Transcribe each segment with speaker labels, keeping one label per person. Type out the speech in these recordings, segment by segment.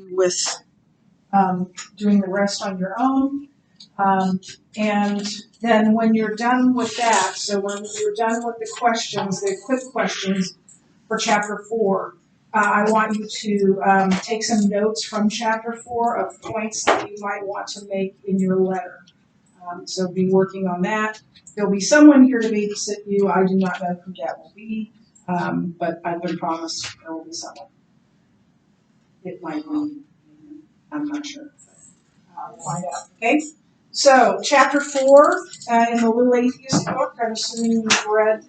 Speaker 1: you with doing the rest on your own. And then when you're done with that, so when you're done with the questions, the quick questions for chapter 4, I want you to take some notes from chapter 4 of points that you might want to make in your letter. So be working on that. There'll be someone here to babysit you. I do not know who that will be, but I've been promised there will be someone. It might be, I'm not sure. We'll find out, okay? So, chapter 4 in the Little Atheist book, I'm assuming you've read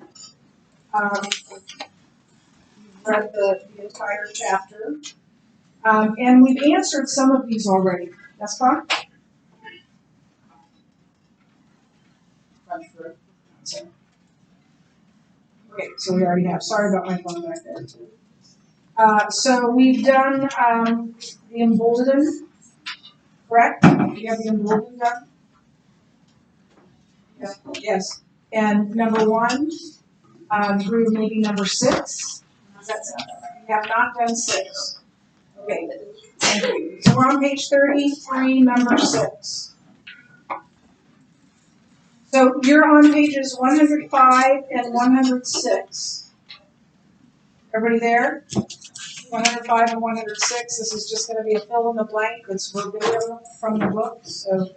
Speaker 1: the entire chapter. And we've answered some of these already. That's fine? Okay, so we already have. Sorry about my phone back there, too. So we've done the emboldened, correct? You have the emboldened done? Yes. Yes. And number 1 through maybe number 6. How's that sound? We have not done 6. Okay. Thank you. So we're on page 33, number 6. So you're on pages 105 and 106. Everybody there? 105 and 106. This is just going to be a fill in the blank. It's verbatim from the book, so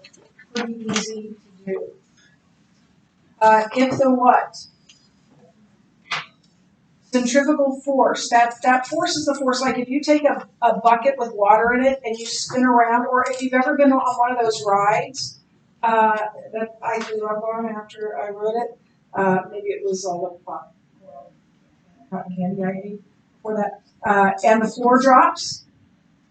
Speaker 1: pretty easy to do. If the what? Centrifugal force. That force is the force. Like if you take a bucket with water in it and you spin around, or if you've ever been on one of those rides that I grew up on after I wrote it, maybe it was all the cotton candy I ate before that, and the floor drops,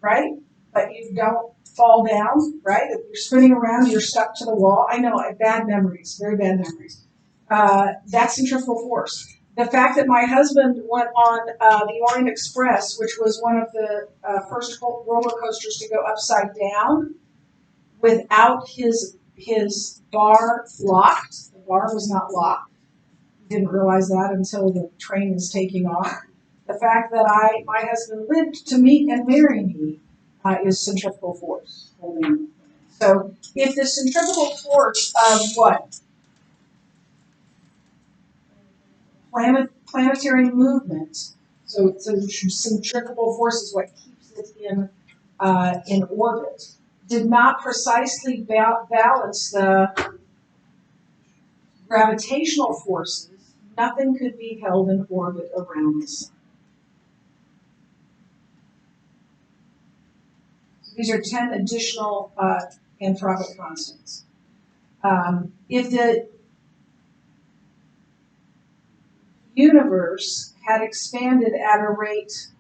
Speaker 1: right? But you don't fall down, right? If you're spinning around, you're stuck to the wall. I know, bad memories, very bad memories. That's centrifugal force. The fact that my husband went on the Orient Express, which was one of the first roller coasters to go upside down, without his bar locked. The bar was not locked. Didn't realize that until the train was taking off. The fact that my husband lived to meet and marry me is centrifugal force. So if the centrifugal force of what? Planetary movement. So centrifugal force is what keeps it in orbit. Did not precisely balance the gravitational forces. Nothing could be held in orbit around the sun. So these are 10 additional anthropic constants. If the universe had expanded at a rate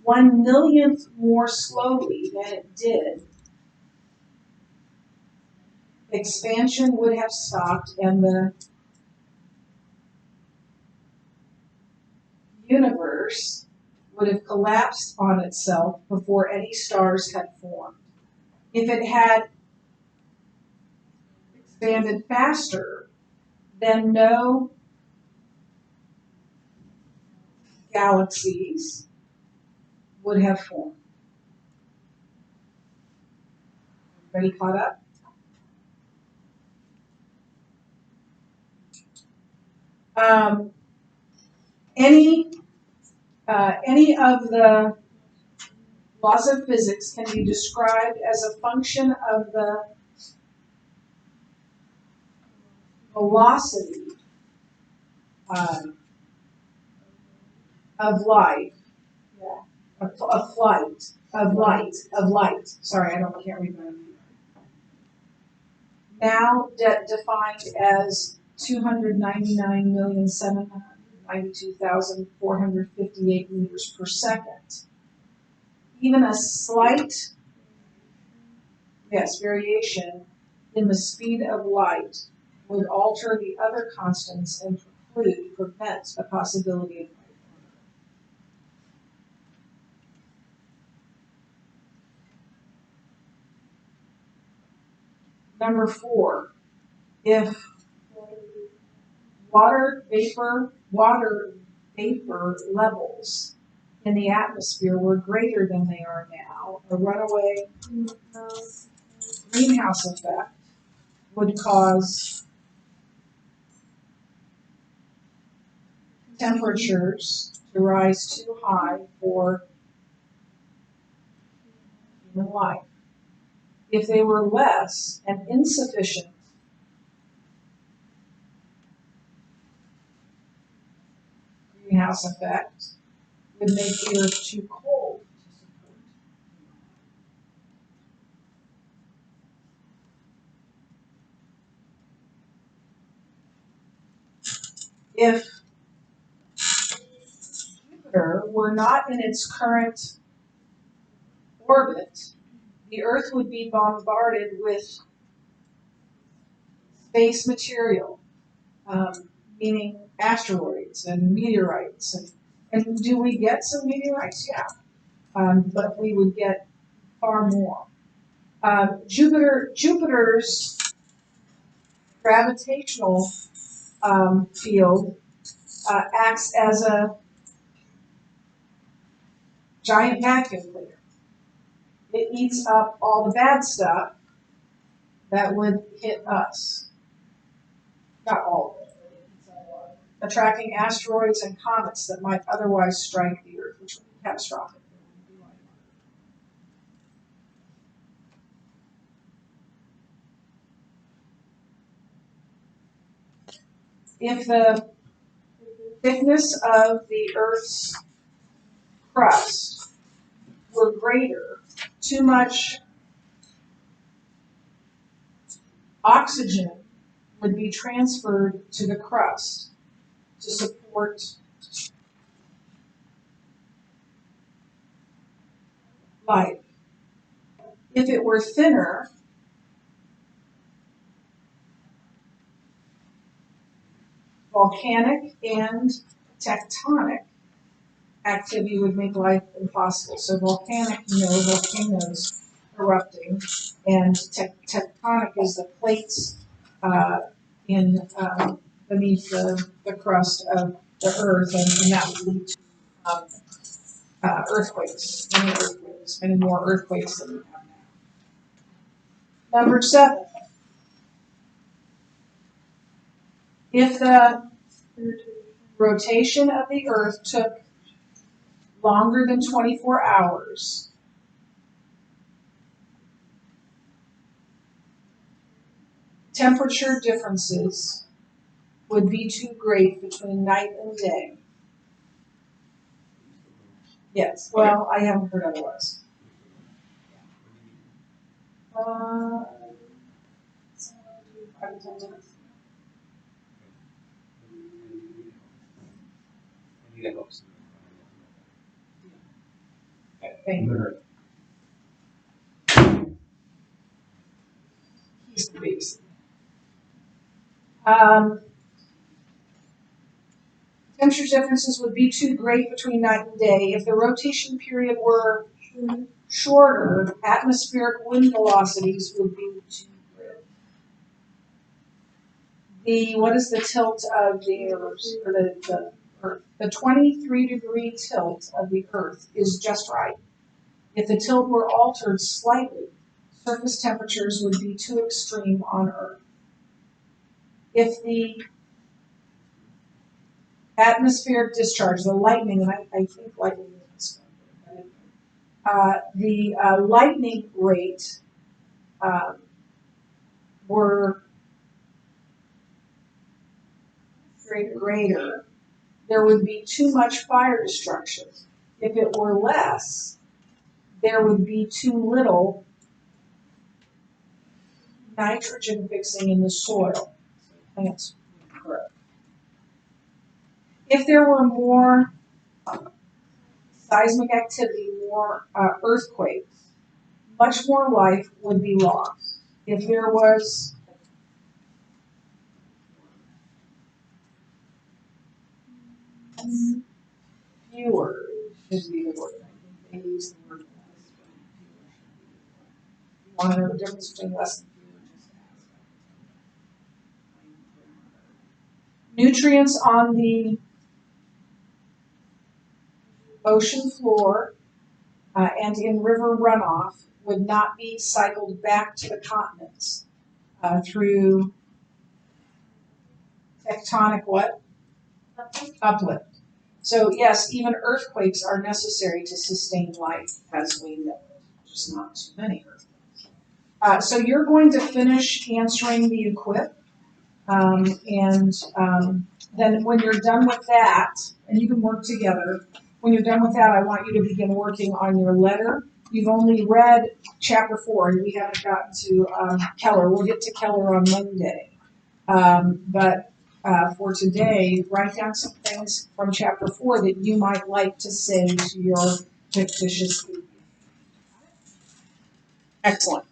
Speaker 1: 1/1,000,000th more slowly than it did, expansion would have stopped and the universe would have collapsed on itself before any stars had formed. If it had expanded faster, then no galaxies would have formed. Everybody caught up? Any of the laws of physics can be described as a function of the velocity of light, of light. Sorry, can't read my own. Now defined as 299,792,458 meters per second. Even a slight, variation in the speed of light would alter the other constants and prevent a possibility of life. Number 4, if water vapor levels in the atmosphere were greater than they are now, a runaway greenhouse effect would cause temperatures to rise too high for human life. If they were less and insufficient, greenhouse effect would make the earth too cold to support. If Jupiter were not in its current orbit, the Earth would be bombarded with space material, meaning asteroids and meteorites. And do we get some meteorites? Yeah, but we would get far more. Jupiter's gravitational field acts as a giant vacuum cleaner. It eats up all the bad stuff that would hit us. Not all of it, but it eats up a lot of it. Attracting asteroids and comets that might otherwise strike the Earth, which would be catastrophic. If the thickness of the Earth's crust were greater, too much oxygen would be transferred to the crust to support life. If it were thinner, volcanic and tectonic activity would make life impossible. So volcanic, volcanoes erupting, and tectonic is the plates in beneath the crust of the Earth, and that would lead to earthquakes, many more earthquakes than we have now. Number 7, if the rotation of the Earth took longer than 24 hours, temperature differences would be too great between night and day. Yes, well, I haven't heard otherwise. Uh, 5 to 10 minutes. Thank you. He's the base. Temperature differences would be too great between night and day. If the rotation period were shorter, atmospheric wind velocities would be too great. What is the tilt of the Earth? Or the Earth? The 23-degree tilt of the Earth is just right. If the tilt were altered slightly, surface temperatures would be too extreme on Earth. If the atmospheric discharge, the lightning, and I think lightning is the lightning rate were greater, there would be too much fire destruction. If it were less, there would be too little nitrogen fixing in the soil. Plants would grow. If there were more seismic activity, more earthquakes, much more life would be lost. If there was fewer, should be the word. I think they use the word less. You want to know the difference between less and fewer? Just ask. Nutrients on the ocean floor, and in river runoff would not be cycled back to the continents through tectonic what? Uplift. So yes, even earthquakes are necessary to sustain life as we know it, just not too many earthquakes. So you're going to finish answering the equip, then when you're done with that, and you can work together, when you're done with that, I want you to begin working on your letter. You've only read chapter 4, and we haven't gotten to Keller. We'll get to Keller on Monday. But for today, write down some things from chapter 4 that you might like to say to your fictitious baby. Excellent.